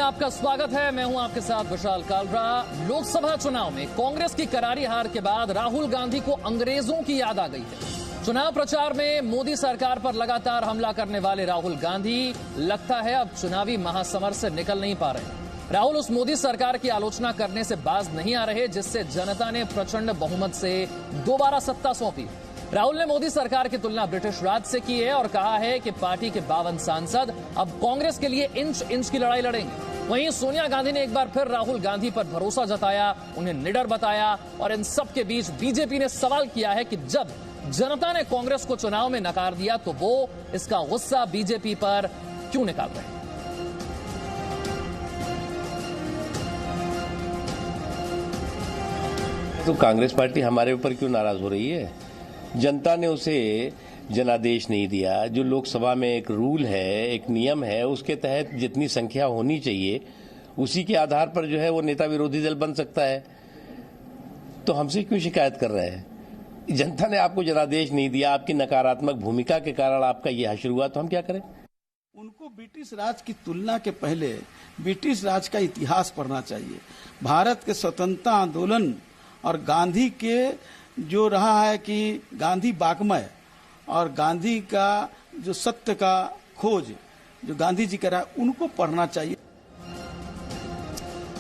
में आपका स्वागत है। मैं हूं आपके साथ विशाल कालरा। लोकसभा चुनाव में कांग्रेस की करारी हार के बाद राहुल गांधी को अंग्रेजों की याद आ गई है। चुनाव प्रचार में मोदी सरकार पर लगातार हमला करने वाले राहुल गांधी लगता है अब चुनावी महासमर से निकल नहीं पा रहे। राहुल उस मोदी सरकार की आलोचना करने से बाज नहीं आ रहे जिससे जनता ने प्रचंड बहुमत से दोबारा सत्ता सौंपी। राहुल ने मोदी सरकार की तुलना ब्रिटिश राज से की है और कहा है कि पार्टी के 52 सांसद अब कांग्रेस के लिए इंच इंच की लड़ाई लड़ेंगे। वहीं सोनिया गांधी ने एक बार फिर राहुल गांधी पर भरोसा जताया, उन्हें निडर बताया और इन सब के बीच बीजेपी ने सवाल किया है कि जब जनता ने कांग्रेस को चुनाव में नकार दिया तो वो इसका गुस्सा बीजेपी पर क्यों निकाल रहे हैं। तो कांग्रेस पार्टी हमारे ऊपर क्यों नाराज हो रही है? जनता ने उसे जनादेश नहीं दिया। जो लोकसभा में एक रूल है, एक नियम है, उसके तहत जितनी संख्या होनी चाहिए उसी के आधार पर जो है वो नेता विरोधी दल बन सकता है। तो हमसे क्यों शिकायत कर रहे हैं? जनता ने आपको जनादेश नहीं दिया, आपकी नकारात्मक भूमिका के कारण आपका यह हश्र हुआ, तो हम क्या करें? उनको ब्रिटिश राज की तुलना के पहले ब्रिटिश राज का इतिहास पढ़ना चाहिए। भारत के स्वतंत्रता आंदोलन और गांधी के जो रहा है कि गांधी वाग्मय और गांधी का जो सत्य का खोज जो गांधी जी करा, उनको पढ़ना चाहिए।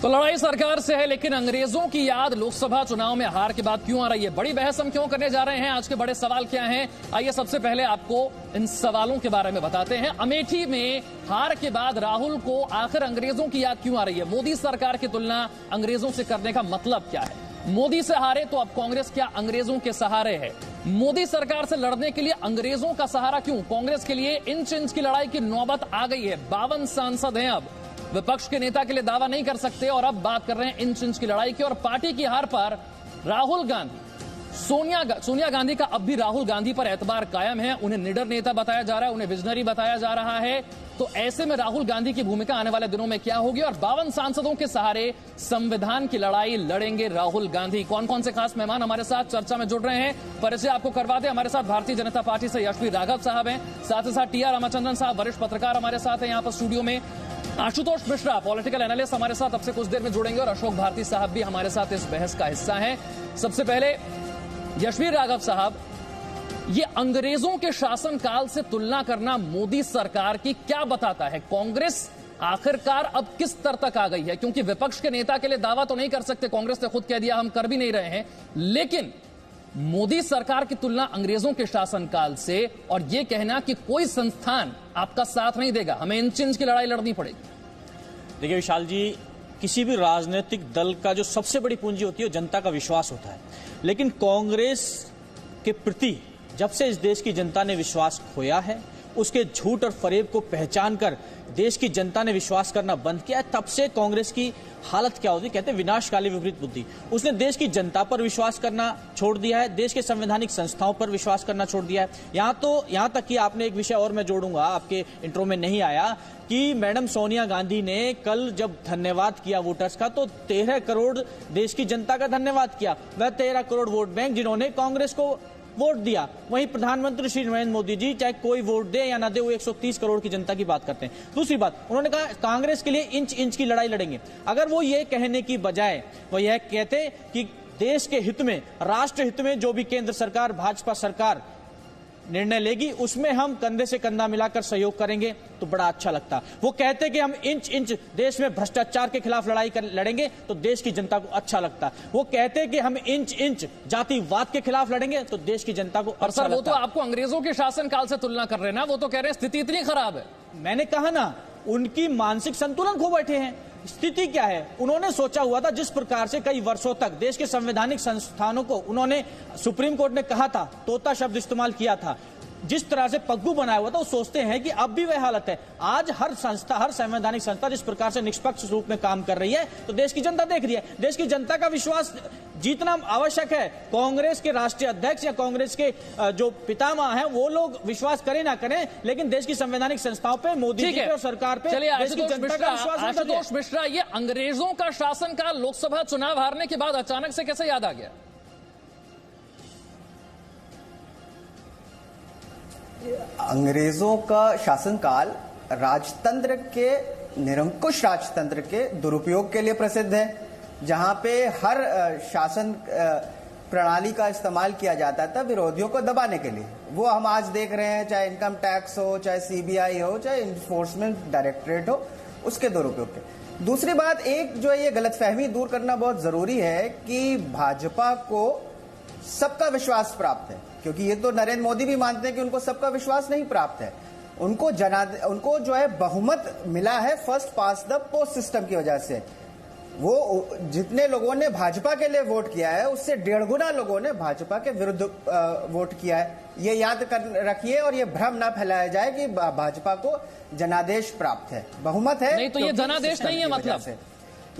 तो लड़ाई सरकार से है, लेकिन अंग्रेजों की याद लोकसभा चुनाव में हार के बाद क्यों आ रही है? बड़ी बहस हम क्यों करने जा रहे हैं? आज के बड़े सवाल क्या हैं? आइए सबसे पहले आपको इन सवालों के बारे में बताते हैं। अमेठी में हार के बाद राहुल को आखिर अंग्रेजों की याद क्यों आ रही है? मोदी सरकार की तुलना अंग्रेजों से करने का मतलब क्या है? मोदी से हारे तो अब कांग्रेस क्या अंग्रेजों के सहारे है? मोदी सरकार से लड़ने के लिए अंग्रेजों का सहारा क्यों? कांग्रेस के लिए इंच इंच की लड़ाई की नौबत आ गई है। 52 सांसद हैं, अब विपक्ष के नेता के लिए दावा नहीं कर सकते और अब बात कर रहे हैं इंच इंच की लड़ाई की। और पार्टी की हार पर राहुल गांधी, सोनिया गांधी का अब भी राहुल गांधी पर एतबार कायम है। उन्हें निडर नेता बताया जा रहा है, उन्हें विजनरी बताया जा रहा है। तो ऐसे में राहुल गांधी की भूमिका आने वाले दिनों में क्या होगी? और 52 सांसदों के सहारे संविधान की लड़ाई लड़ेंगे राहुल गांधी। कौन कौन से खास मेहमान हमारे साथ चर्चा में जुड़ रहे हैं, परिचय आपको करवा दें। हमारे साथ भारतीय जनता पार्टी से यशवी राघव साहब हैं, साथ ही साथ टी.आर. रामाचंद्रन साहब वरिष्ठ पत्रकार हमारे साथ हैं यहाँ पर स्टूडियो में। आशुतोष मिश्रा पॉलिटिकल एनालिस्ट हमारे साथ अब से कुछ देर में जुड़ेंगे और अशोक भारती साहब भी हमारे साथ इस बहस का हिस्सा हैं। सबसे पहले यशवी राघव साहब, ये अंग्रेजों के शासनकाल से तुलना करना मोदी सरकार की क्या बताता है? कांग्रेस आखिरकार अब किस स्तर तक आ गई है? क्योंकि विपक्ष के नेता के लिए दावा तो नहीं कर सकते, कांग्रेस ने खुद कह दिया हम कर भी नहीं रहे हैं, लेकिन मोदी सरकार की तुलना अंग्रेजों के शासनकाल से और यह कहना कि कोई संस्थान आपका साथ नहीं देगा, हमें इंच इंच की लड़ाई लड़नी पड़ेगी। देखिए विशाल जी, किसी भी राजनीतिक दल का जो सबसे बड़ी पूंजी होती है वो जनता का विश्वास होता है। लेकिन कांग्रेस के प्रति जब से इस देश की जनता ने विश्वास खोया है, उसके झूठ और फरेब को पहचान कर देश की जनता ने विश्वास करना बंद किया है, तब से कांग्रेस की हालत क्या होती है? कहते हैं विनाशकाली विपरीत बुद्धि। उसने देश की जनता पर विश्वास करना छोड़ दिया है, देश के संवैधानिक संस्थाओं पर विश्वास करना छोड़ दिया है। यहां तक कि आपने एक विषय और मैं जोड़ूंगा, आपके इंट्रो में नहीं आया, कि मैडम सोनिया गांधी ने कल जब धन्यवाद किया वोटर्स का, तो 13 करोड़ देश की जनता का धन्यवाद किया। वह 13 करोड़ वोट बैंक जिन्होंने कांग्रेस को वोट दिया। वहीं प्रधानमंत्री श्री नरेंद्र मोदी जी चाहे कोई वोट दे या ना दे, वो 130 करोड़ की जनता की बात करते हैं। दूसरी बात, उन्होंने कहा कांग्रेस के लिए इंच इंच की लड़ाई लड़ेंगे। अगर वो ये कहने की बजाय वो यह कहते कि देश के हित में, राष्ट्र हित में जो भी केंद्र सरकार, भाजपा सरकार निर्णय लेगी उसमें हम कंधे से कंधा मिलाकर सहयोग करेंगे, तो बड़ा अच्छा लगता। वो कहते कि हम इंच इंच देश में भ्रष्टाचार के खिलाफ लड़ेंगे, तो देश की जनता को अच्छा लगता। वो कहते कि हम इंच इंच जातिवाद के खिलाफ लड़ेंगे, तो देश की जनता को अच्छा लगता। वो तो आपको अंग्रेजों के शासनकाल से तुलना कर रहे हैं ना, वो तो कह रहे हैं स्थिति इतनी खराब है। मैंने कहा ना, उनकी मानसिक संतुलन खो बैठे हैं। स्थिति क्या है? उन्होंने सोचा हुआ था, जिस प्रकार से कई वर्षों तक देश के संवैधानिक संस्थानों को उन्होंने, सुप्रीम कोर्ट ने कहा था, तोता शब्द इस्तेमाल किया था, जिस तरह से पग्गू बनाया हुआ था, वो सोचते हैं कि अब भी वह हालत है। आज हर संस्था, हर संवैधानिक संस्था जिस प्रकार से निष्पक्ष रूप में काम कर रही है, तो देश की जनता देख रही है। देश की जनता का विश्वास जीतना आवश्यक है। कांग्रेस के राष्ट्रीय अध्यक्ष या कांग्रेस के जो पितामह हैं, वो लोग विश्वास करें ना करें, लेकिन देश की संवैधानिक संस्थाओं पे, मोदी जी पे और सरकार पे देश की जनता का विश्वास। आशुतोष मिश्रा, ये अंग्रेजों का शासनकाल लोकसभा चुनाव हारने के बाद अचानक से कैसे याद आ गया? अंग्रेजों का शासनकाल राजतंत्र के निरंकुश राजतंत्र के दुरुपयोग के लिए प्रसिद्ध है, जहां पे हर शासन प्रणाली का इस्तेमाल किया जाता था विरोधियों को दबाने के लिए। वो हम आज देख रहे हैं, चाहे इनकम टैक्स हो, चाहे सीबीआई हो, चाहे इन्फोर्समेंट डायरेक्टरेट हो, उसके दुरुपयोग के। दूसरी बात, एक जो ये गलतफहमी दूर करना बहुत जरूरी है कि भाजपा को सबका विश्वास प्राप्त है, क्योंकि ये तो नरेंद्र मोदी भी मानते हैं कि उनको सबका विश्वास नहीं प्राप्त है। उनको जो है बहुमत मिला है first pass the post system की वजह से। वो जितने लोगों ने भाजपा के लिए वोट किया है उससे 1.5 गुना लोगों ने भाजपा के विरुद्ध वोट किया है। ये याद कर रखिए और ये भ्रम ना फैलाया जाए कि भाजपा को जनादेश प्राप्त है, बहुमत है। नहीं तो ये जनादेश नहीं है, मतलब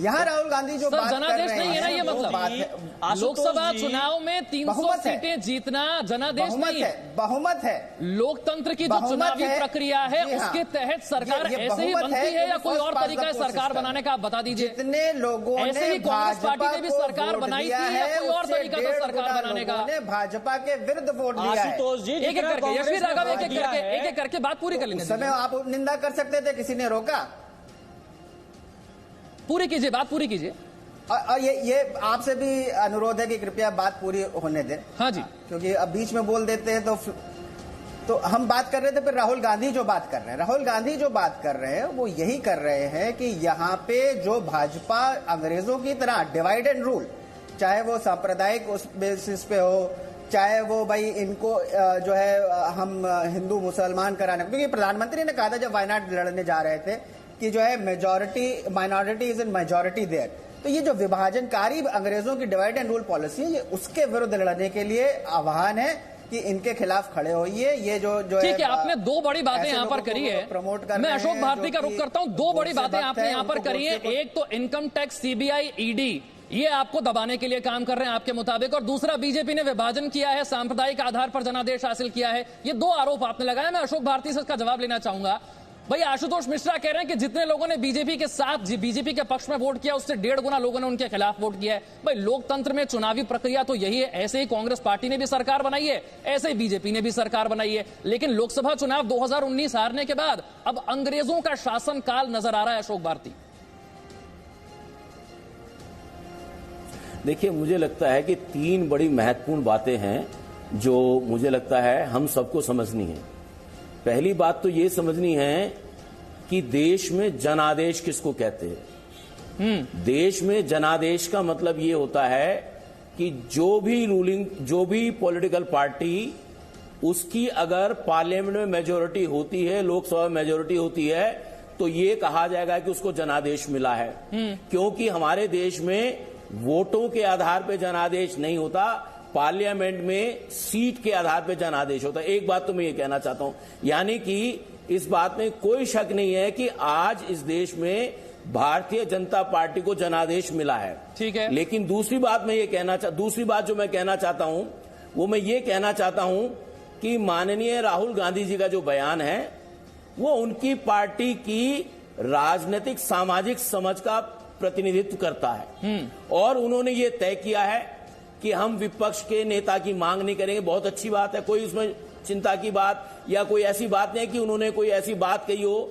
यहाँ राहुल गांधी जो बात कर रहे हैं, नहीं है ना, ये मतलब लोकसभा चुनाव में 300 सीटें जीतना जनादेश नहीं है, बहुमत है। लोकतंत्र की जो चुनावी प्रक्रिया है उसके तहत सरकार ऐसे ही बनती है या कोई और तरीका है सरकार बनाने का, आप बता दीजिए। जितने लोगों ऐसे ही कांग्रेस पार्टी ने भी सरकार बनाई थी या कोई और तरीका था सरकार बनाने का? भाजपा के विरुद्ध वोट दिया है। एक एक करके यशवीर राघव एक एक करके बात पूरी कर लेंगे। समय आप निंदा कर सकते थे, किसी ने रोका? पूरी कीजिए, बात पूरी कीजिए। और ये आपसे भी अनुरोध है कि कृपया बात पूरी होने दें। हाँ जी, क्योंकि अब बीच में बोल देते हैं तो हम बात कर रहे थे। फिर राहुल गांधी जो बात कर रहे हैं, राहुल गांधी जो बात कर रहे हैं वो यही कर रहे हैं कि यहाँ पे जो भाजपा अंग्रेजों की तरह डिवाइड एंड रूल, चाहे वो सांप्रदायिक उस बेसिस पे हो, चाहे वो भाई इनको जो है हम हिंदू मुसलमान कराने, क्योंकि प्रधानमंत्री ने कहा था जब वायनाड लड़ने जा रहे थे कि जो है majority minority is in majority there. तो ये जो विभाजनकारी अंग्रेजों की डिवाइड एंड रूल पॉलिसी है, ये उसके विरुद्ध लड़ने के लिए आह्वान है कि इनके खिलाफ खड़े होइए। ये जो ठीक है, आपने दो बड़ी बातें यहाँ पर करी है, प्रमोट कर। मैं अशोक भारती का रुख करता हूँ। दो बड़ी बातें आपने यहाँ पर करी है, एक तो इनकम टैक्स, सीबीआई, ईडी, ये आपको दबाने के लिए काम कर रहे हैं आपके मुताबिक, और दूसरा बीजेपी ने विभाजन किया है, सांप्रदायिक आधार पर जनादेश हासिल किया है। ये दो आरोप आपने लगाया। मैं अशोक भारती से इसका जवाब लेना चाहूंगा। भाई आशुतोष मिश्रा कह रहे हैं कि जितने लोगों ने बीजेपी के साथ, बीजेपी के पक्ष में वोट किया उससे 1.5 गुना लोगों ने उनके खिलाफ वोट किया है। भाई लोकतंत्र में चुनावी प्रक्रिया तो यही है। ऐसे ही कांग्रेस पार्टी ने भी सरकार बनाई है, ऐसे ही बीजेपी ने भी सरकार बनाई है। लेकिन लोकसभा चुनाव 2019 हारने के बाद अब अंग्रेजों का शासनकाल नजर आ रहा है। अशोक भारती, देखिए, मुझे लगता है कि 3 बड़ी महत्वपूर्ण बातें हैं जो मुझे लगता है हम सबको समझनी है। पहली बात तो ये समझनी है कि देश में जनादेश किसको कहते हैं। देश में जनादेश का मतलब ये होता है कि जो भी पॉलिटिकल पार्टी, उसकी अगर पार्लियामेंट में मेजोरिटी होती है, लोकसभा में मेजोरिटी होती है, तो ये कहा जाएगा कि उसको जनादेश मिला है। क्योंकि हमारे देश में वोटों के आधार पर जनादेश नहीं होता, पार्लियामेंट में सीट के आधार पर जनादेश होता है। एक बात तो मैं ये कहना चाहता हूं, यानी कि इस बात में कोई शक नहीं है कि आज इस देश में भारतीय जनता पार्टी को जनादेश मिला है। ठीक है, लेकिन दूसरी बात जो मैं कहना चाहता हूं वो मैं ये कहना चाहता हूं कि माननीय राहुल गांधी जी का जो बयान है वो उनकी पार्टी की राजनीतिक सामाजिक समझ का प्रतिनिधित्व करता है। और उन्होंने ये तय किया है कि हम विपक्ष के नेता की मांग नहीं करेंगे। बहुत अच्छी बात है, कोई उसमें चिंता की बात या कोई ऐसी बात नहीं कि उन्होंने कोई ऐसी बात कही हो।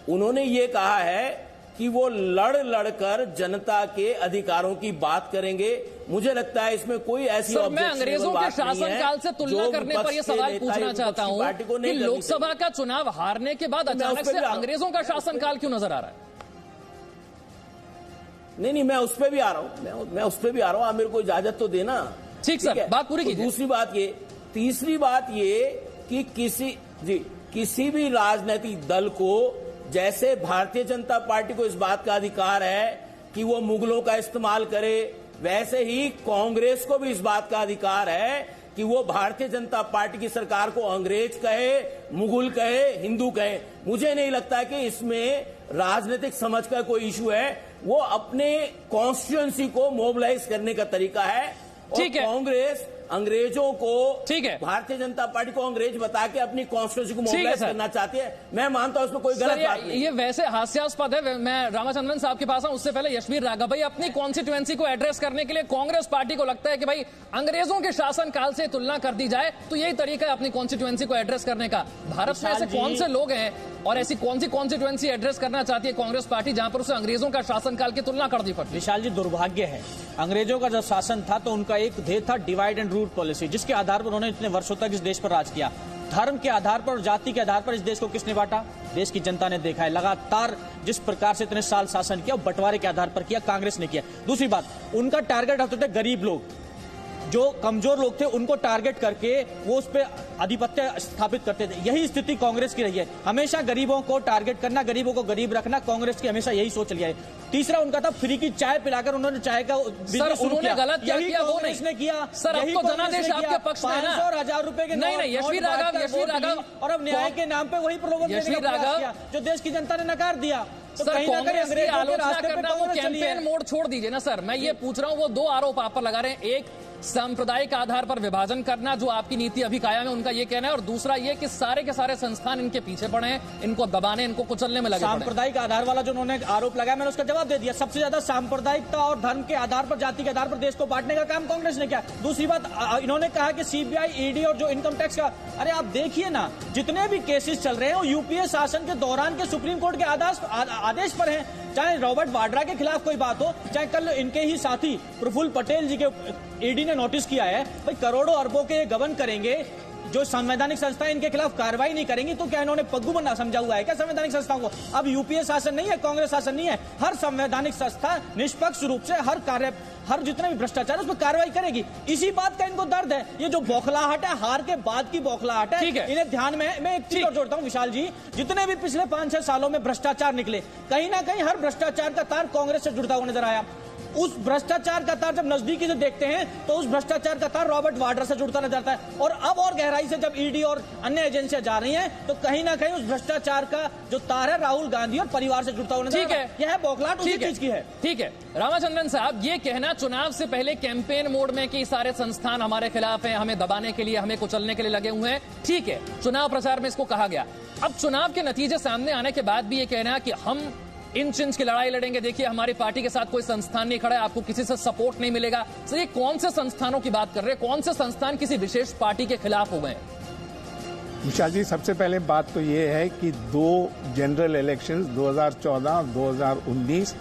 उन्होंने ये कहा है कि वो लड़कर जनता के अधिकारों की बात करेंगे। मुझे लगता है इसमें कोई ऐसी मैं अंग्रेजों के शासनकाल से तुलना करने पर यह सवाल पूछना चाहता हूं कि लोकसभा का चुनाव हारने के बाद अचानक से अंग्रेजों का शासनकाल क्यों नजर आ रहा है? नहीं, मैं उस पर भी आ रहा हूं, मैं उस पर भी आ रहा हूं। आप मेरे को इजाजत तो देना। ठीक सर, बात पूरी कीजिए। दूसरी बात ये, तीसरी बात ये कि किसी भी राजनीतिक दल को, जैसे भारतीय जनता पार्टी को इस बात का अधिकार है कि वो मुगलों का इस्तेमाल करे, वैसे ही कांग्रेस को भी इस बात का अधिकार है कि वो भारतीय जनता पार्टी की सरकार को अंग्रेज कहे, मुगल कहे, हिंदू कहे। मुझे नहीं लगता कि इसमें राजनीतिक समझ का कोई इशू है। वो अपने कॉन्स्टिट्यूएंसी को मोबिलाइज करने का तरीका है। ठीक है, कांग्रेस अंग्रेजों को, ठीक है, भारतीय जनता पार्टी को अंग्रेज बता के अपनी कॉन्स्टिट्यूएंसी को मोबिलाइज करना चाहती है। मैं मानता हूं उसमें कोई गलत बात नहीं। ये वैसे हास्यास्पद है। मैं रामाचंद्रन साहब के पास आऊं, उससे पहले यशवीर राघव भाई, अपनी कॉन्स्टिट्यूएंसी को एड्रेस करने के लिए कांग्रेस पार्टी को लगता है कि भाई अंग्रेजों के शासनकाल से तुलना कर दी जाए तो यही तरीका है अपनी कॉन्स्टिट्यूएंसी को एड्रेस करने का। भारत में ऐसे कौन से लोग हैं और ऐसी कौन सी कॉन्स्टिट्यूएंसी एड्रेस करना चाहती है कांग्रेस पार्टी जहां पर उसे अंग्रेजों का शासनकाल की तुलना कर दी पड़ती? विशाल जी, दुर्भाग्य है, अंग्रेजों का जब शासन था तो उनका एक ध्येय था डिवाइड एंड रूल पॉलिसी, जिसके आधार पर उन्होंने इतने वर्षों तक इस देश पर राज किया। धर्म के आधार पर और जाति के आधार पर इस देश को किसने बांटा? देश की जनता ने देखा है। लगातार जिस प्रकार से इतने साल शासन किया, बंटवारे के आधार पर किया, कांग्रेस ने किया। दूसरी बात, उनका टारगेट होते थे गरीब लोग, जो कमजोर लोग थे उनको टारगेट करके वो उस पर आधिपत्य स्थापित करते थे। यही स्थिति कांग्रेस की रही है, हमेशा गरीबों को टारगेट करना, गरीबों को गरीब रखना, कांग्रेस की हमेशा यही सोच लिया है। तीसरा उनका था फ्री की चाय पिलाकर उन्होंने चाय का बिजनेस शुरू किया। गलत क्या किया वो नहीं ने किया सर, अब तो जनादेश आपके पक्ष में है ना। 500,000 रुपए के नहीं, यशवी राघव और अब न्याय के नाम पे वही प्रलोभन देने का प्रयास किया जो देश की जनता ने नकार दिया। सर, कांग्रेस की आलोचना करना वो कैंपेन मोड छोड़ दीजिए ना सर। मैं ये पूछ रहा हूँ, वो दो आरोप आप पर लगा रहे हैं, एक सांप्रदायिक आधार पर विभाजन करना जो आपकी नीति अभी कायम है, उनका ये कहना है, और दूसरा ये कि सारे के सारे संस्थान इनके पीछे पड़े हैं, इनको दबाने, इनको कुचलने में लगे। सांप्रदायिक आधार वाला जो उन्होंने आरोप लगाया, मैंने उसका जवाब दे दिया। सबसे ज्यादा सांप्रदायिकता और धर्म के आधार पर, जाति के आधार पर देश को बांटने का काम कांग्रेस ने किया। दूसरी बात, इन्होंने कहा कि सीबीआई, ईडी और जो इनकम टैक्स का, अरे आप देखिए ना, जितने भी केसेस चल रहे हैं वो यूपीए शासन के दौरान के सुप्रीम कोर्ट के आदेश पर हैं। चाहे रॉबर्ट वाड्रा के खिलाफ कोई बात हो, चाहे कल इनके ही साथी प्रफुल्ल पटेल जी के ईडी ने नोटिस किया है, भाई करोड़ों अरबों के गबन करेंगे, जो संवैधानिक संस्थाएं इनके खिलाफ कार्रवाई नहीं करेंगी तो क्या इन्होंने पग्गू बना समझा हुआ है क्या संवैधानिक संस्थाओं को? अब यूपीए शासन नहीं है, कांग्रेस शासन नहीं है, हर संवैधानिक संस्था निष्पक्ष रूप से हर जितने भी भ्रष्टाचार उस पर कार्रवाई करेगी। इसी बात का इनको दर्द है। ये जो बौखलाहट है, हार के बाद की बौखलाहट है, इन्हें ध्यान में मैं एक चीज और जोड़ता हूं विशाल जी, जितने भी पिछले 5-6 सालों में भ्रष्टाचार निकले, कहीं ना कहीं हर भ्रष्टाचार का तार कांग्रेस से जुड़ता हुआ नजर आया। उस भ्रष्टाचार का तार जब नजदीकी से देखते हैं तो उस भ्रष्टाचार का तार रॉबर्ट वाड्रा से जुड़ता नजर आता है, और अब और गहराई से जब ईडी और अन्य एजेंसियां जा रही हैं तो कहीं ना कहीं उस भ्रष्टाचार का जो तार है राहुल गांधी और परिवार से जुड़ता हुआ नजर आता है। यह बौखलाहट उसी चीज की है। ठीक है रामाचंद्रन साहब, ये कहना चुनाव से पहले कैंपेन मोड में कि सारे संस्थान हमारे खिलाफ हैं, हमें दबाने के लिए, हमें कुचलने के लिए लगे हुए हैं, ठीक है, चुनाव प्रचार में इसको कहा गया। अब चुनाव के नतीजे सामने आने के बाद भी ये कहना कि हम इंच इंच की लड़ाई लड़ेंगे, देखिए हमारी पार्टी के साथ कोई संस्थान नहीं खड़ा है, आपको किसी से सपोर्ट नहीं मिलेगा। सर, ये कौन से संस्थानों की बात कर रहे हैं? कौन से संस्थान किसी विशेष पार्टी के खिलाफ हो गए? विशाल जी, सबसे पहले बात तो ये है कि 2 जनरल इलेक्शंस 2014 और 2019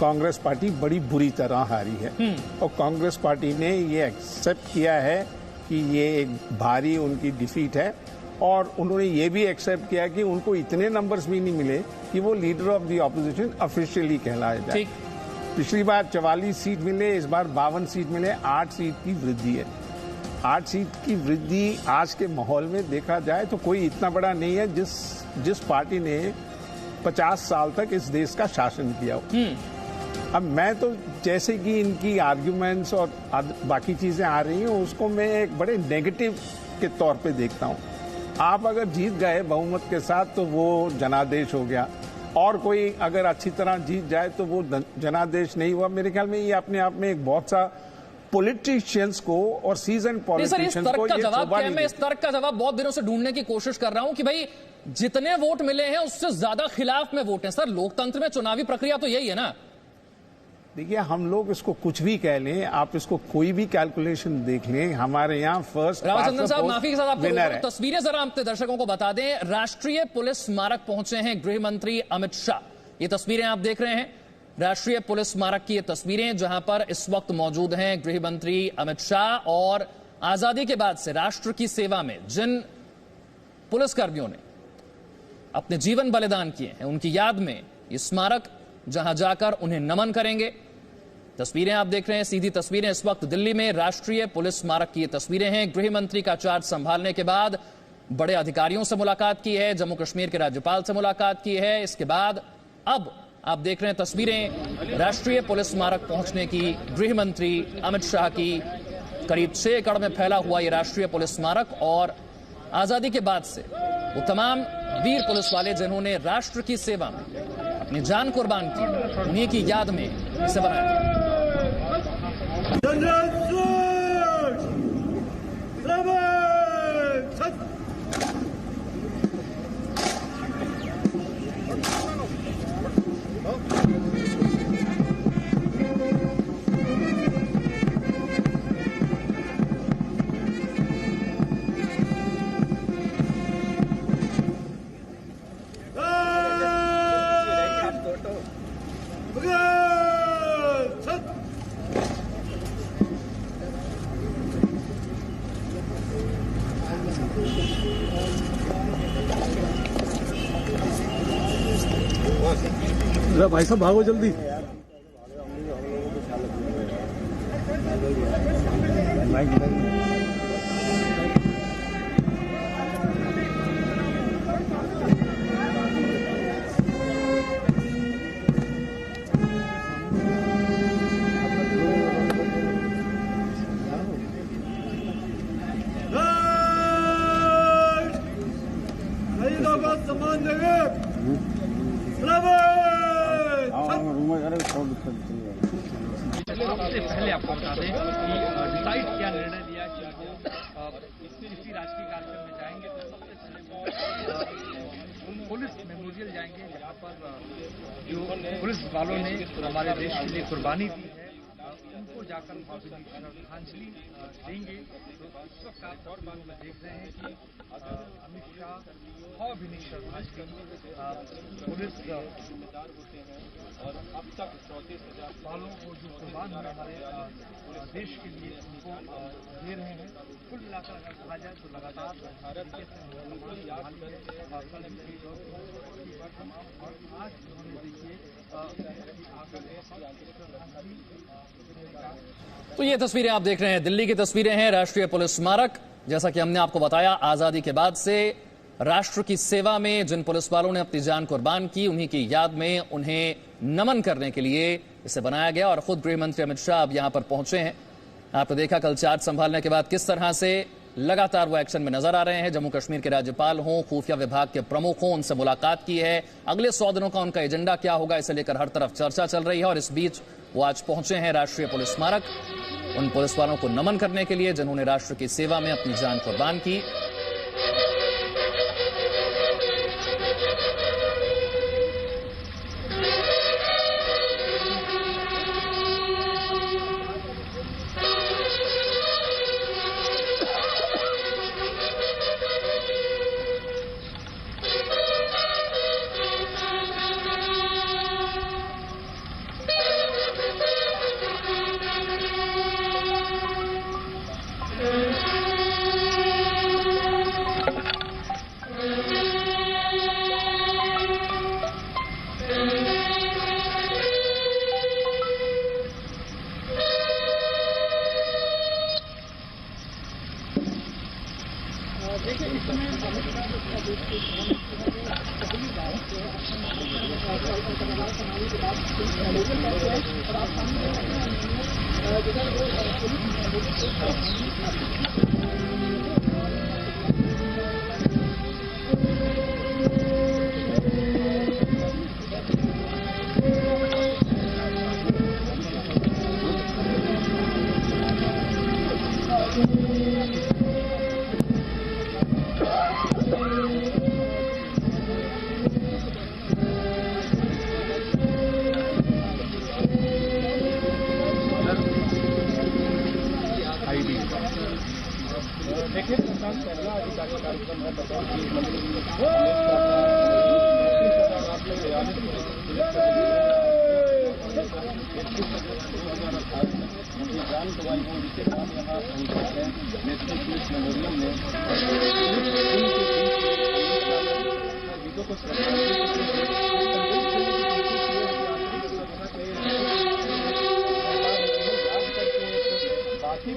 कांग्रेस पार्टी बड़ी बुरी तरह हारी है, और कांग्रेस पार्टी ने ये एक्सेप्ट किया है कि ये एक भारी उनकी डिफीट है, और उन्होंने ये भी एक्सेप्ट किया कि उनको इतने नंबर्स भी नहीं मिले कि वो leader of the opposition officially कहलाया जाए। पिछली बार 44 सीट मिले, इस बार 52 सीट मिले, 8 सीट की वृद्धि है। 8 सीट की वृद्धि आज के माहौल में देखा जाए तो कोई इतना बड़ा नहीं है जिस पार्टी ने 50 साल तक इस देश का शासन किया हो। अब मैं तो जैसे कि इनकी आर्ग्यूमेंट्स और बाकी चीजें आ रही हैं उसको मैं एक बड़े नेगेटिव के तौर पे देखता हूं। आप अगर जीत गए बहुमत के साथ तो वो जनादेश हो गया, और कोई अगर अच्छी तरह जीत जाए तो वो जनादेश नहीं हुआ। मेरे ख्याल में ये अपने आप में एक बहुत सा पॉलिटिशियंस को और सीजन पॉलिटिशियंस को ये शोभा नहीं। मैं इस तर्क का जवाब बहुत दिनों से ढूंढने की कोशिश कर रहा हूं कि भाई जितने वोट मिले हैं उससे ज्यादा खिलाफ में वोट हैं। सर, लोकतंत्र में चुनावी प्रक्रिया तो यही है ना। देखिए, हम लोग इसको कुछ भी कह लें, आप इसको कोई भी कैलकुलेशन देख लें, हमारे यहाँ फर्स्ट रामाचंद्रन साहब, माफी के साथ आपको तस्वीरें जरा हम दर्शकों को बता दें। राष्ट्रीय पुलिस स्मारक पहुंचे हैं गृह मंत्री अमित शाह। ये तस्वीरें आप देख रहे हैं, राष्ट्रीय पुलिस स्मारक की ये तस्वीरें, जहां पर इस वक्त मौजूद हैं गृह मंत्री अमित शाह। और आजादी के बाद से राष्ट्र की सेवा में जिन पुलिसकर्मियों ने अपने जीवन बलिदान किए हैं उनकी याद में ये स्मारक, जहां जाकर उन्हें नमन करेंगे। तस्वीरें आप देख रहे हैं, सीधी तस्वीरें इस वक्त दिल्ली में राष्ट्रीय पुलिस स्मारक की ये तस्वीरें हैं। गृह मंत्री का चार्ज संभालने के बाद बड़े अधिकारियों से मुलाकात की है, जम्मू कश्मीर के राज्यपाल से मुलाकात की है। इसके बाद अब आप देख रहे हैं तस्वीरें राष्ट्रीय पुलिस स्मारक पहुंचने की गृह मंत्री अमित शाह की। करीब 6 एकड़ में फैला हुआ ये राष्ट्रीय पुलिस स्मारक, और आजादी के बाद से वो तमाम वीर पुलिस वाले जिन्होंने राष्ट्र की सेवा में अपनी जान कुर्बान की, उन्हीं की याद में इसे बनाया। भाई साहब भागो जल्दी। सबसे पहले आपको बता दें कि डिसाइड क्या निर्णय लिया कि किसी राजकीय कार्यक्रम में जाएंगे तो सबसे पहले पुलिस मेमोरियल जाएंगे जहां पर जो पुलिस वालों ने हमारे देश के लिए कुर्बानी दी है उनको जाकर भावभीनी श्रद्धांजलि देंगे। तो इस वक्त आप तस्वीरों में देख रहे हैं कि अमित शाह भावभीनी श्रद्धांजलि पुलिस और अब तक 34,000 वालों को जो कुर्बान हुए हमारे देश के लिए उनको दे रहे हैं। कुल मिलाकर अगर कहा जाए तो लगातार भारत के और आज उन्होंने देखिए तो ये तस्वीरें आप देख रहे हैं, दिल्ली की तस्वीरें हैं। राष्ट्रीय पुलिस स्मारक, जैसा कि हमने आपको बताया, आजादी के बाद से राष्ट्र की सेवा में जिन पुलिस वालों ने अपनी जान कुर्बान की, उन्हीं की याद में उन्हें नमन करने के लिए इसे बनाया गया। और खुद गृह मंत्री अमित शाह अब यहां पर पहुंचे हैं। आपने देखा कल चार्ज संभालने के बाद किस तरह से लगातार वो एक्शन में नजर आ रहे हैं। जम्मू कश्मीर के राज्यपाल हों, खुफिया विभाग के प्रमुख हों, उनसे मुलाकात की है। अगले 100 दिनों का उनका एजेंडा क्या होगा, इसे लेकर हर तरफ चर्चा चल रही है। और इस बीच वो आज पहुंचे हैं राष्ट्रीय पुलिस स्मारक, उन पुलिस वालों को नमन करने के लिए जिन्होंने राष्ट्र की सेवा में अपनी जान कुर्बान की।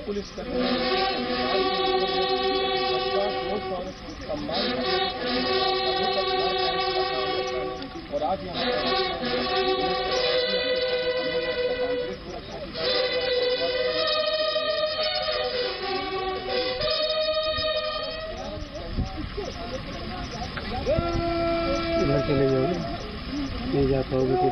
पुलिस और आज इधर चले जाओगे, नहीं जा पाओगे फिर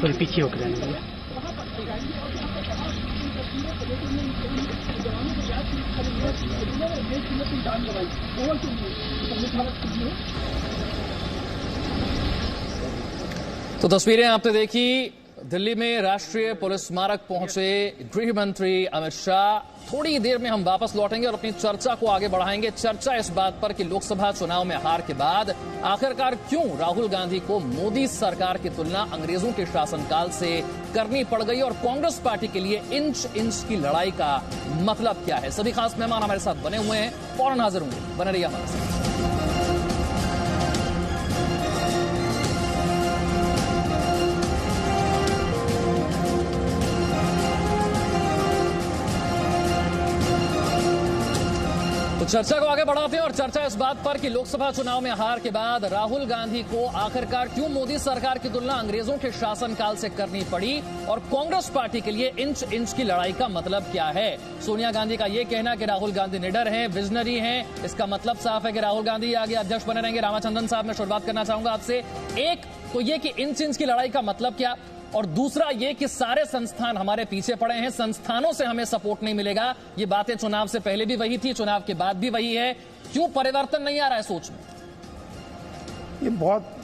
थोड़ी पीछे होकर रहने। तो तस्वीरें आपने देखी दिल्ली में राष्ट्रीय पुलिस स्मारक पहुंचे गृह मंत्री अमित शाह। थोड़ी देर में हम वापस लौटेंगे और अपनी चर्चा को आगे बढ़ाएंगे। चर्चा इस बात पर कि लोकसभा चुनाव में हार के बाद आखिरकार क्यों राहुल गांधी को मोदी सरकार की तुलना अंग्रेजों के शासनकाल से करनी पड़ गई और कांग्रेस पार्टी के लिए इंच इंच की लड़ाई का मतलब क्या है। सभी खास मेहमान हमारे साथ बने हुए हैं, फौरन हाजिर होंगे, बने रहिए हमारे साथ। तो चर्चा को आगे बढ़ाते हैं और चर्चा इस बात पर कि लोकसभा चुनाव में हार के बाद राहुल गांधी को आखिरकार क्यों मोदी सरकार की तुलना अंग्रेजों के शासनकाल से करनी पड़ी और कांग्रेस पार्टी के लिए इंच इंच की लड़ाई का मतलब क्या है। सोनिया गांधी का यह कहना कि राहुल गांधी निडर हैं, विजनरी हैं, इसका मतलब साफ है कि राहुल गांधी आगे अध्यक्ष बने रहेंगे। रामाचंद्रन साहब, मैं शुरुआत करना चाहूंगा आपसे। एक तो ये कि इंच इंच की लड़ाई का मतलब क्या, और दूसरा ये कि सारे संस्थान हमारे पीछे पड़े हैं, संस्थानों से हमें सपोर्ट नहीं मिलेगा। ये बातें चुनाव से पहले भी वही थी, चुनाव के बाद भी वही है। क्यों परिवर्तन नहीं आ रहा है सोच में? ये बहुत,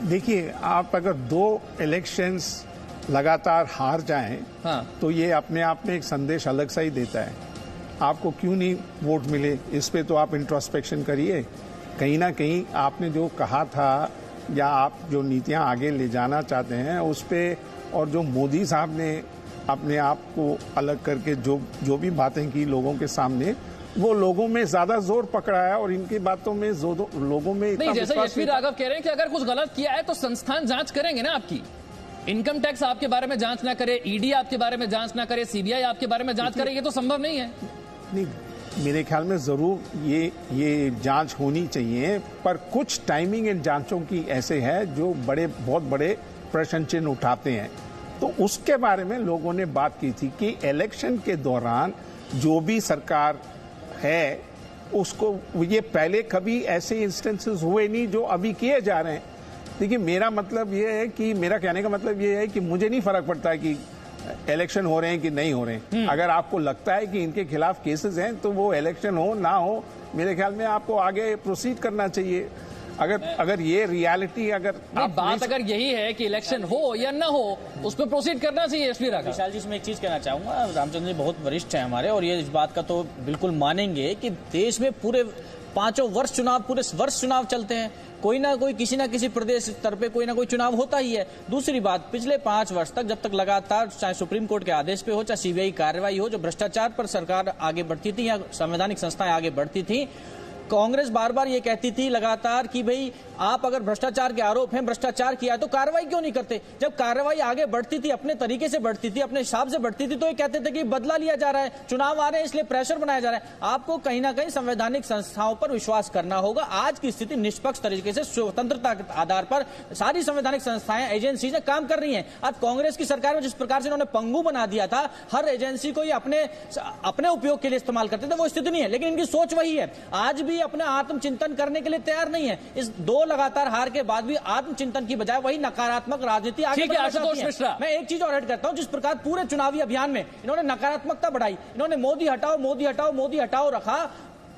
देखिए, आप अगर 2 इलेक्शंस लगातार हार जाएं, हाँ, तो ये अपने आप में एक संदेश अलग सा ही देता है। आपको क्यों नहीं वोट मिले, इस पे तो आप इंट्रोस्पेक्शन करिए। कहीं ना कहीं आपने जो कहा था या आप जो नीतियां आगे ले जाना चाहते हैं उस पे, और जो मोदी साहब ने अपने आप को अलग करके जो भी बातें की लोगों के सामने, वो लोगों में ज्यादा जोर पकड़ा है और इनकी बातों में लोगों में नहीं, जैसे यशवी राघव कह रहे हैं कि अगर कुछ गलत किया है तो संस्थान जांच करेंगे ना आपकी। इनकम टैक्स आपके बारे में जांच ना करे, ईडी आपके बारे में जांच ना करे, सीबीआई आपके बारे में जांच करे, ये तो संभव नहीं है। नहीं, मेरे ख्याल में जरूर ये जांच होनी चाहिए, पर कुछ टाइमिंग इन जांचों की ऐसे है जो बहुत बड़े प्रश्न चिन्ह उठाते हैं। तो उसके बारे में लोगों ने बात की थी कि इलेक्शन के दौरान जो भी सरकार है उसको, ये पहले कभी ऐसे इंस्टेंसेस हुए नहीं जो अभी किए जा रहे हैं। देखिए, मेरा कहने का मतलब ये है कि मुझे नहीं फर्क पड़ता कि इलेक्शन हो रहे हैं कि नहीं हो रहे हैं। अगर आपको लगता है कि इनके खिलाफ केसेस हैं तो वो इलेक्शन हो ना हो, मेरे ख्याल में आपको आगे प्रोसीड करना चाहिए। अगर ये रियलिटी, अगर यही है कि इलेक्शन हो या ना हो, उस पर प्रोसीड करना चाहिए। विशाल जी, इसमें एक चीज कहना चाहूंगा, रामचंद्र जी बहुत वरिष्ठ हैं हमारे और ये इस बात का तो बिल्कुल मानेंगे कि देश में पूरे 5 वर्ष चुनाव चलते हैं। कोई ना कोई किसी ना किसी प्रदेश स्तर पे कोई ना कोई चुनाव होता ही है। दूसरी बात, पिछले 5 वर्ष तक जब तक लगातार चाहे सुप्रीम कोर्ट के आदेश पे हो, चाहे सीबीआई कार्रवाई हो, जो भ्रष्टाचार पर सरकार आगे बढ़ती थी या संवैधानिक संस्थाएं आगे बढ़ती थी, कांग्रेस बार बार ये कहती थी लगातार कि भाई आप अगर भ्रष्टाचार के आरोप हैं, भ्रष्टाचार किया तो कार्रवाई क्यों नहीं करते। जब कार्रवाई आगे बढ़ती थी, अपने तरीके से बढ़ती थी, अपने हिसाब से बढ़ती थी, तो ये कहते थे कि बदला लिया जा रहा है, चुनाव आ रहे हैं इसलिए प्रेशर बनाया जा रहा है। आपको कहीं ना कहीं संवैधानिक संस्थाओं पर विश्वास करना होगा। आज की स्थिति निष्पक्ष तरीके से स्वतंत्रता के आधार पर सारी संवैधानिक संस्थाएं, एजेंसीज काम कर रही हैं। आज कांग्रेस की सरकार में जिस प्रकार से इन्होंने पंगु बना दिया था, हर एजेंसी को ये अपने उपयोग के लिए इस्तेमाल करते थे, वो स्थिति नहीं है। लेकिन इनकी सोच वही है, आज भी अपने आत्मचिंतन करने के लिए तैयार नहीं है। इस 2 लगातार हार के बाद भी आत्मचिंतन की बजाय वही नकारात्मक राजनीति आगे बढ़ना चाहती है। मैं एक चीज और ऐड करता हूं, जिस प्रकार पूरे चुनावी अभियान में इन्होंने नकारात्मकता बढ़ाई, इन्होंने मोदी हटाओ मोदी हटाओ मोदी हटाओ रखा,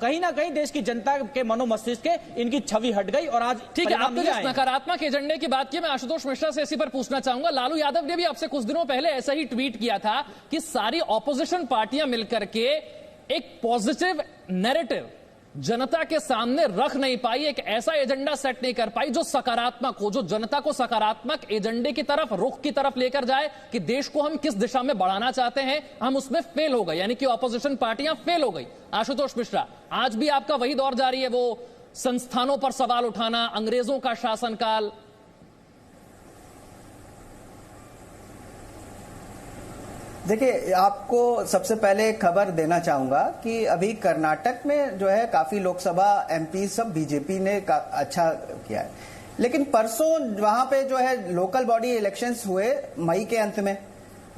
कहीं ना कहीं देश की जनता के मनोमस्तिष्क के इनकी छवि हट गई और आज ठीक है। आपने जिस नकारात्मक एजेंडे की बात की, मैं आशुतोष मिश्रा से इसी पर पूछना चाहूंगा। लालू यादव ने भी आपसे कुछ दिनों पहले ऐसा ही ट्वीट किया था कि सारी ऑपोजिशन पार्टियां मिलकर के एक पॉजिटिव नैरेटिव जनता के सामने रख नहीं पाई, एक ऐसा एजेंडा सेट नहीं कर पाई जो सकारात्मक हो, जो जनता को सकारात्मक एजेंडे की तरफ, रुख की तरफ लेकर जाए कि देश को हम किस दिशा में बढ़ाना चाहते हैं, हम उसमें फेल हो गए, यानी कि ऑपोजिशन पार्टियां फेल हो गई। आशुतोष मिश्रा, आज भी आपका वही दौर जारी है, वो संस्थानों पर सवाल उठाना, अंग्रेजों का शासनकाल? देखिए, आपको सबसे पहले खबर देना चाहूंगा कि अभी कर्नाटक में जो है काफी लोकसभा एमपी सब बीजेपी ने अच्छा किया है, लेकिन परसों वहां पे जो है लोकल बॉडी इलेक्शंस हुए मई के अंत में,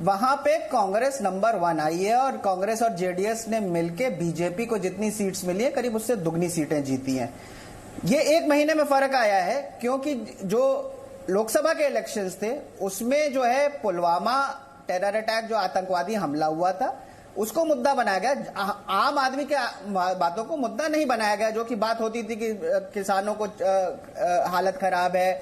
वहां पे कांग्रेस नंबर 1 आई है और कांग्रेस और जेडीएस ने मिलकर बीजेपी को जितनी सीट्स मिली है करीब उससे दुगनी सीटें जीती हैं। ये 1 महीने में फर्क आया है, क्योंकि जो लोकसभा के इलेक्शंस थे उसमें जो है पुलवामा टेरर अटैक, जो आतंकवादी हमला हुआ था, उसको मुद्दा बनाया गया। आम आदमी के बातों को मुद्दा नहीं बनाया गया। जो कि बात होती थी कि किसानों को हालत खराब है,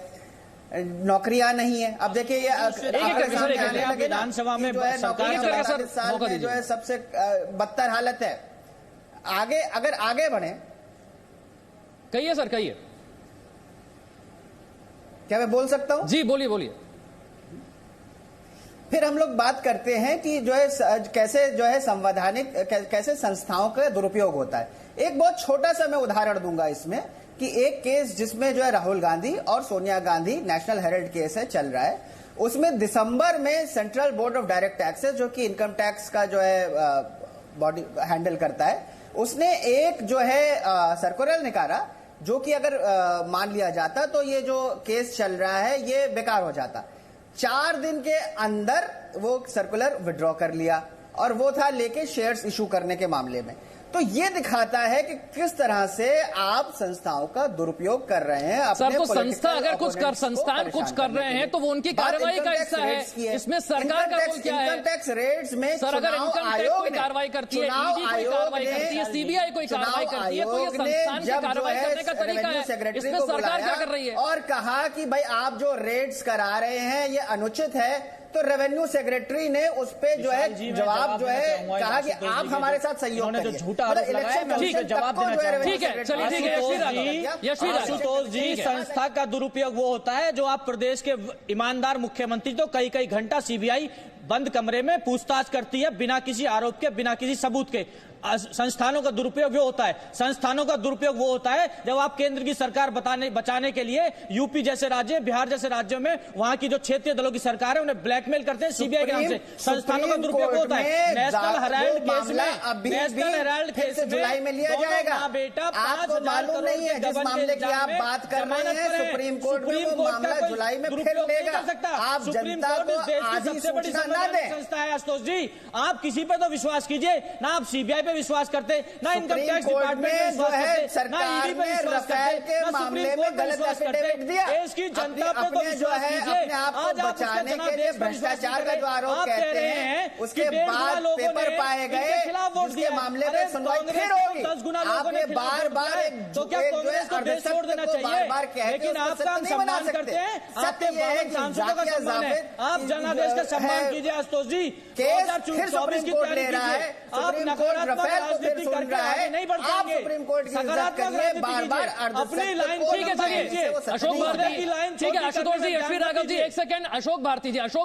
नौकरियां नहीं है। अब देखिए ये विधानसभा में सरकार साल में जो है सबसे बदतर हालत है। आगे अगर आगे बढ़े, कहिए सर, कहिए। क्या मैं बोल सकता हूं? जी बोलिए बोलिए। फिर हम लोग बात करते हैं कि जो है कैसे जो है संवैधानिक कैसे संस्थाओं का दुरुपयोग होता है। एक बहुत छोटा सा मैं उदाहरण दूंगा इसमें कि एक केस जिसमें जो है राहुल गांधी और Sonia Gandhi, national Herald case है, चल रहा है। उसमें दिसंबर में central board of direct taxes, जो कि इनकम टैक्स का जो है बॉडी हैंडल करता है, उसने एक जो है सर्कुलर निकाला जो कि अगर मान लिया जाता तो ये जो केस चल रहा है ये बेकार हो जाता। 4 दिन के अंदर वो सर्कुलर विड्रॉ कर लिया और वो था लेके शेयर्स इशू करने के मामले में। तो ये दिखाता है कि किस तरह से आप संस्थाओं का दुरुपयोग कर रहे हैं। सर, तो संस्था अगर संस्थान कुछ कर रहे हैं तो वो उनकी कार्रवाई का हिस्सा है। इसमें सरकार का रोल क्या है? इनकम टैक्स रेट्स में सर, अगर इनकम टैक्स कोई कार्रवाई करती है, ईडी कोई कार्रवाई करती है, सीबीआई कोई कार्रवाई करती है, तो ये संस्थान की कार्रवाई करने का तरीका है। इसमें सरकार क्या कर रही है? और कहा कि भाई आप जो रेड्स करा रहे हैं ये अनुचित है। तो रेवेन्यू सेक्रेटरी ने उस पे जो है जवाब जो है कहा कि आप हमारे साथ सहयोग करिए। जो झूठा आरोप लगाया मैं उसका जवाब देना चाहूंगा। ठीक है, चलिए ठीक है। आशुतोष जी, संस्था का दुरुपयोग वो होता है जो आप प्रदेश के ईमानदार मुख्यमंत्री तो कई घंटा सीबीआई बंद कमरे में पूछताछ करती है बिना किसी आरोप के, बिना किसी सबूत के। संस्थानों का दुरुपयोग वो होता है, संस्थानों का दुरुपयोग वो होता है जब आप केंद्र की सरकार बचाने के लिए यूपी जैसे राज्य, बिहार जैसे राज्यों में वहां की जो क्षेत्रीय दलों की सरकार है उन्हें ब्लैकमेल करते हैं सीबीआई के नाम से। संस्थानों का दुरुपयोग होता है। नेशनल हेराल्ड केस में, नेशनल हेराल्ड केस में जुलाई में लिया जाएगा। बेटा आपको मालूम नहीं है जिस मामले की आप बात कर रहे हैं, सुप्रीम कोर्ट में वो मामला जुलाई में फिर लेगा। आप जनता को आधी सूचना ना दें। संस्था है आशुतोष जी, आप किसी पे तो विश्वास कीजिए ना। आप सीबीआई पे विश्वास करते, ना इनकम टैक्स डिपार्टमेंट में विश्वास करते, ना ईडी पे विश्वास करते, ना सुप्रीम कोर्ट पे विश्वास करते। देश की जनता पे तो विश्वास कीजिए। आज आप बचाने के लिए भ्रष्टाचार का जो आरोप कहते हैं उसके बाद पेपर पाए गए, उसके मामले में सुनवाई फिर होगी। 10 गुना लोगों ने बार बार तो क्या कांग्रेस को देश छोड़ देना चाहिए? लेकिन आपका हम सम्मान करते हैं, आपके बावन सांसदों का सम्मान है। आप जनादेश का सम्मान कीजिए आशुतोष जी। 2024 की तैयारी कीजिए। आप नकारात्मक राजनीति करके आगे नहीं बढ़ पाएंगे। सकारात्मक राजनीति अपनी लाइन। ठीक है, चलिए अशोक भारती की लाइन। ठीक है आशुतोष जी, यशवी राघव जी, एक सेकंड। अशोक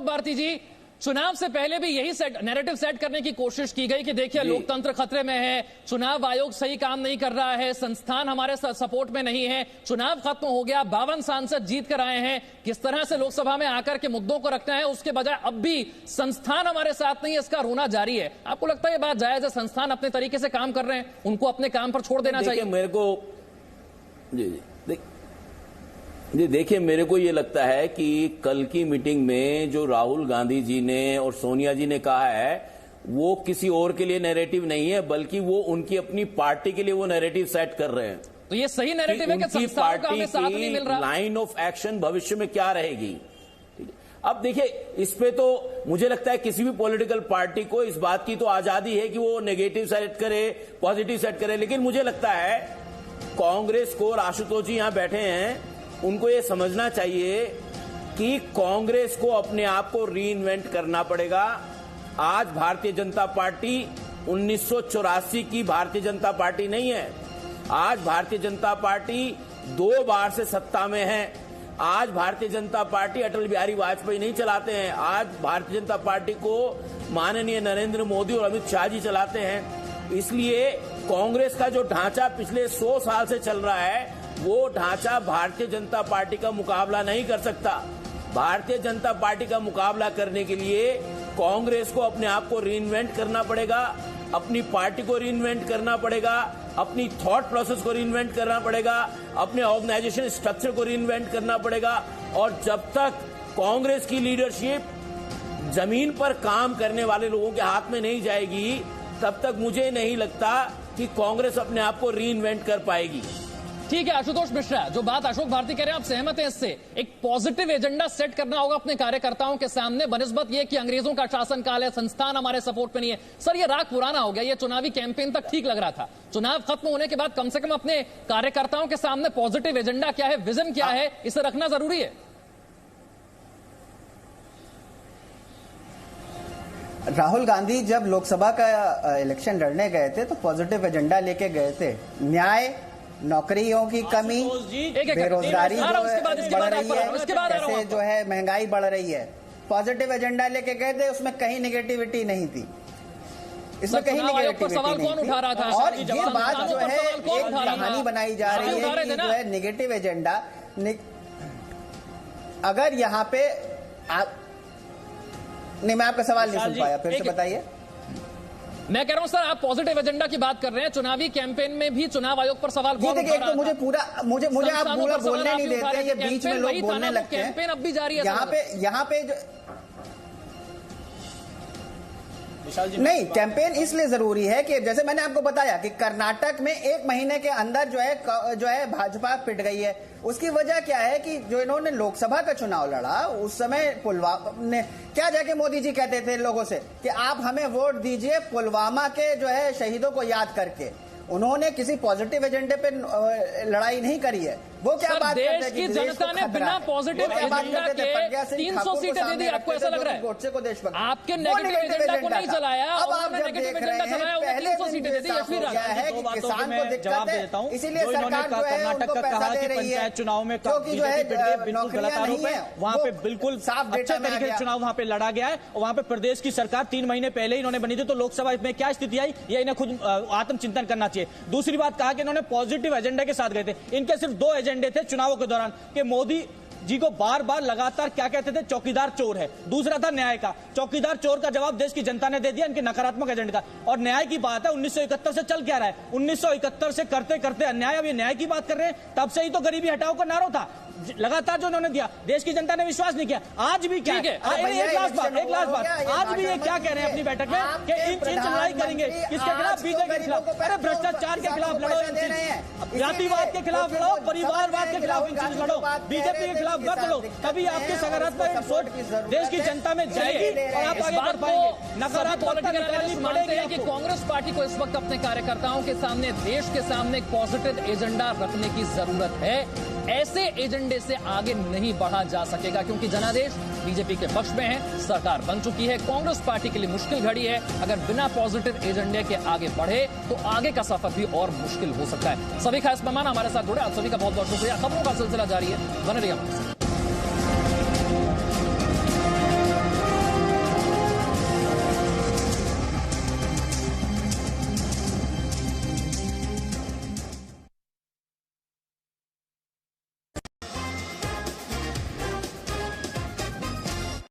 भारती जी, चुनाव से पहले भी यही नैरेटिव सेट करने की कोशिश की गई कि देखिए लोकतंत्र खतरे में है, चुनाव आयोग सही काम नहीं कर रहा है, संस्थान हमारे सपोर्ट में नहीं है, चुनाव खत्म हो गया, 52 सांसद जीत कर आए हैं, किस तरह से लोकसभा में आकर के मुद्दों को रखना है, उसके बजाय अब भी संस्थान हमारे साथ नहीं है, इसका रोना जारी है। आपको लगता है ये बात जायज है? संस्थान अपने तरीके से काम कर रहे हैं, उनको अपने काम पर छोड़ देना चाहिए? मेरे को देखिए, मेरे को ये लगता है कि कल की मीटिंग में जो राहुल गांधी जी ने और सोनिया जी ने कहा है वो किसी और के लिए नैरेटिव नहीं है, बल्कि वो उनकी अपनी पार्टी के लिए वो नैरेटिव सेट कर रहे हैं। तो ये सही नैरेटिव है कि संस्थाओं का हमें साथ नहीं मिल रहा? लाइन ऑफ एक्शन भविष्य में क्या रहेगी? अब देखिए, इस पे तो मुझे लगता है किसी भी पॉलिटिकल पार्टी को इस बात की तो आजादी है कि वो नेगेटिव सेट करे, पॉजिटिव सेट करे, लेकिन मुझे लगता है कांग्रेस को, और आशुतोष जी यहां बैठे हैं, उनको ये समझना चाहिए कि कांग्रेस को अपने आप को रीइन्वेंट करना पड़ेगा। आज भारतीय जनता पार्टी 1984 की भारतीय जनता पार्टी नहीं है। आज भारतीय जनता पार्टी 2 बार से सत्ता में है। आज भारतीय जनता पार्टी अटल बिहारी वाजपेयी नहीं चलाते हैं। आज भारतीय जनता पार्टी को माननीय नरेंद्र मोदी और अमित शाह जी चलाते हैं। इसलिए कांग्रेस का जो ढांचा पिछले 100 साल से चल रहा है, वो ढांचा भारतीय जनता पार्टी का मुकाबला नहीं कर सकता। भारतीय जनता पार्टी का मुकाबला करने के लिए कांग्रेस को अपने आप को रीइन्वेंट करना पड़ेगा, अपनी पार्टी को रीइन्वेंट करना पड़ेगा, अपनी थॉट प्रोसेस को रीइन्वेंट करना पड़ेगा, अपने ऑर्गेनाइजेशन स्ट्रक्चर को रीइन्वेंट करना पड़ेगा। और जब तक कांग्रेस की लीडरशिप जमीन पर काम करने वाले लोगों के हाथ में नहीं जाएगी, तब तक मुझे नहीं लगता कि कांग्रेस अपने आप को रीइन्वेंट कर पाएगी। ठीक है आशुतोष मिश्रा, जो बात अशोक भारती कह रहे हैं आप सहमत हैं इससे? एक पॉजिटिव एजेंडा सेट करना होगा अपने कार्यकर्ताओं के सामने बनिस्बत ये कि अंग्रेजों का शासनकाल है, संस्थान हमारे सपोर्ट पे नहीं है। सर ये राग पुराना हो गया, ये चुनावी कैंपेन तक ठीक लग रहा था, चुनाव खत्म होने के बाद कम से कम अपने कार्यकर्ताओं के सामने पॉजिटिव एजेंडा क्या है, विजन क्या है, इसे रखना जरूरी है। राहुल गांधी जब लोकसभा का इलेक्शन लड़ने गए थे तो पॉजिटिव एजेंडा लेके गए थे। न्याय, नौकरियों की कमी, बेरोजगारी बढ़ रही है, कैसे जो है महंगाई बढ़ रही है, पॉजिटिव एजेंडा लेके गए थे। उसमें कहीं निगेटिविटी नहीं थी, इसमें कहीं निगेटिविटी नहीं थी। और ये बात जो है एक कहानी बनाई जा रही है कि जो है निगेटिव एजेंडा, अगर यहाँ पे नहीं, मैं आपका सवाल नहीं सुन पाया, फिर से बताइए। मैं कह रहा हूं सर, आप पॉजिटिव एजेंडा की बात कर रहे हैं, चुनावी कैंपेन में भी चुनाव आयोग पर सवाल कौन देखिए, एक तो मुझे आप पूरा बोलने नहीं देते, ये बीच में लोग बोलने लगते हैं। कैंपेन अब भी जारी है यहाँ पे नहीं, कैंपेन इसलिए जरूरी है कि जैसे मैंने आपको बताया कि कर्नाटक में 1 महीने के अंदर जो है भाजपा पिट गई है। उसकी वजह क्या है कि जो इन्होंने लोकसभा का चुनाव लड़ा उस समय पुलवामा ने क्या जाके मोदी जी कहते थे लोगों से कि आप हमें वोट दीजिए पुलवामा के जो है शहीदों को याद करके। उन्होंने किसी पॉजिटिव एजेंडे पे लड़ाई नहीं करी है। वो क्या बात करते हैं कि देश की जनता ने बिना पॉजिटिव एजेंडा के 300 सीटें दे दी। आपको ऐसा लग रहा है गोडसे को देशभक्त, आपके नेगेटिव एजेंडा को नहीं चलाया, अब आप जब देख रहे हैं पहले 300 सीटें दे दी। क्या है कि किसान को दिक्कत है, इसीलिए सरकार जो है उनको पैसा दे रही है। चुनाव में क्योंकि जो है बिल्कुल गलत आरोप है, वहां पे बिल्कुल साफ अच्छे तरीके से चुनाव वहां पे लड़ा गया है। और वहां पे प्रदेश की सरकार 3 महीने पहले ही इन्होंने बनी थी, तो लोकसभा में क्या स्थिति आई ये इन्हें खुद आत्मचिंतन करना चाहिए। दूसरी बात कहा कि इन्होंने पॉजिटिव एजेंडा के साथ गए थे। इनके सिर्फ 2 एजेंडे थे चुनावों के दौरान कि मोदी जी को बार बार लगातार क्या कहते थे, चौकीदार चोर है। दूसरा था न्याय का, चौकीदार चोर का जवाब देश की जनता ने दे दिया इनके नकारात्मक एजेंडे का। और न्याय की बात है, 1971 से चल क्या रहा है, 1971 से करते करते अन्याय, अब ये न्याय की बात कर रहे हैं। तब से ही तो गरीबी हटाओ का नारा था लगातार जो उन्होंने दिया, देश की जनता ने विश्वास नहीं किया। आज भी क्या है, एक लास्ट बात, आज भी ये क्या कह रहे हैं अपनी बैठक में कि इंच लड़ाई करेंगे किसके खिलाफ, बीजेपी के खिलाफ। अरे भ्रष्टाचार के खिलाफ लड़ो, जातिवाद के खिलाफ लड़ो, परिवारवाद के खिलाफ लड़ो, बीजेपी के खिलाफ मत लड़ो, तभी आपके सकारात्मक सोच देश की जनता में जाएगी और आप आगे बढ़ पाएंगे। नकारात्मकता निकालनी पड़ेगी कि कांग्रेस पार्टी को इस वक्त अपने कार्यकर्ताओं के सामने, देश के सामने एक पॉजिटिव एजेंडा रखने की जरूरत है। ऐसे एजेंडे से आगे नहीं बढ़ा जा सकेगा क्योंकि जनादेश बीजेपी के पक्ष में है, सरकार बन चुकी है। कांग्रेस पार्टी के लिए मुश्किल घड़ी है। अगर बिना पॉजिटिव एजेंडे के आगे बढ़े तो आगे का सफर भी और मुश्किल हो सकता है। सभी खास मेहमान हमारे साथ जुड़े, आप सभी का बहुत बहुत शुक्रिया। खबरों का सिलसिला जारी है, बने रहिए हमारे साथ।